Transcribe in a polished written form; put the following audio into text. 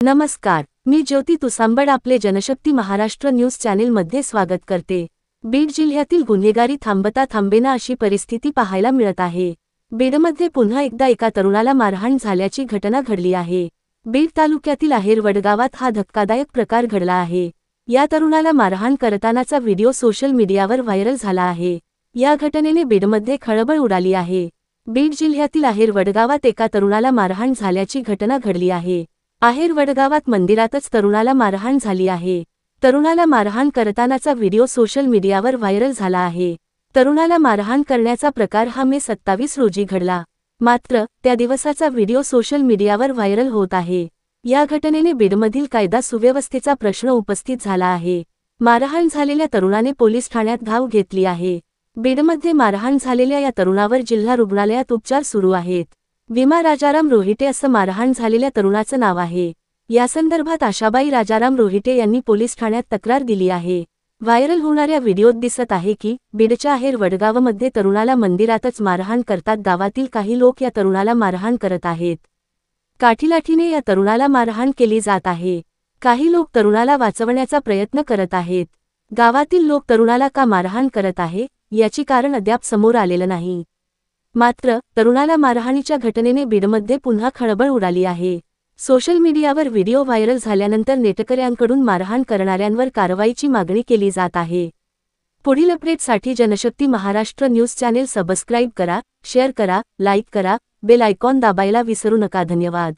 नमस्कार, मी ज्योती तुसांबड आपले जनशक्ती महाराष्ट्र न्यूज चॅनेलमध्ये स्वागत करते। बीड जिल्ह्यातील गुन्हेगारी थांबता थांबेना अशी परिस्थिती पाहायला मिळत आहे। बीडमध्ये पुन्हा एकदा एका तरुणाला मारहाण झाल्याची घटना घडली आहे। बीड तालुक्यातील आहेर वडगावात हा धक्कादायक प्रकार घडला आहे। या तरुणाला मारहाण करतानाचा व्हिडिओ सोशल मीडियावर व्हायरल झाला आहे। या घटनेने बीडमध्ये खळबळ उडाली आहे। बीड जिल्ह्यातील आहेर वडगावात एका तरुणाला मारहाण झाल्याची घटना घडली आहे। आहेर वडगावात मंदिरातच तरुणाला मारहाण झाली आहे। तरुणाला मारहाण करतानाचा व्हिडिओ सोशल मीडियावर व्हायरल झाला आहे। तरुणाला मारहाण करण्याचा प्रकार हा मे 27 रोजी घडला। मात्र त्या दिवसाचा व्हिडिओ सोशल मीडियावर व्हायरल होत आहे। या घटनेने बीडमधील कायदा सुव्यवस्थेचा प्रश्न उपस्थित झाला आहे। मारहाण झालेल्या तरुणाने पोलीस ठाण्यात धाव घेतली आहे। बीडमध्ये मारहाण झालेल्या या तरुणावर जिल्हा रुग्णालयात उपचार सुरू आहेत। विमा राजाराम रोहिटे असं मारहाण झालेल्या तरुणाचं नाव आहे। यासंदर्भात आशाबाई राजाराम रोहिटे यांनी पोलीस ठाण्यात तक्रार दिली आहे। व्हायरल होणाऱ्या व्हिडिओत दिसत आहे की बीडच्या आहेर वडगावामध्ये तरुणाला मंदिरातच मारहाण करतात। गावातील काही लोक या तरुणाला मारहाण करत आहेत। काठीलाठीने या तरुणाला मारहाण केली जात आहे। काही लोक तरुणाला वाचवण्याचा प्रयत्न करत आहेत। गावातील लोक तरुणाला का मारहाण करत आहे याची कारण अद्याप समोर आलेलं नाही। मात्र तरुणाला मारहाणीच्या घटनेने बीडमध्ये पुन्हा खळबळ उडाली आहे। सोशल मीडियावर व्हिडिओ व्हायरल झाल्यानंतर नेटकऱ्यांकडून मारहाण करणाऱ्यांवर कारवाईची मागणी केली जात आहे। पुढील अपडेटसाठी Janshakti Maharashtra news channel subscribe करा, शेअर करा, लाईक करा, बेल आयकॉन दाबायला विसरू नका। धन्यवाद।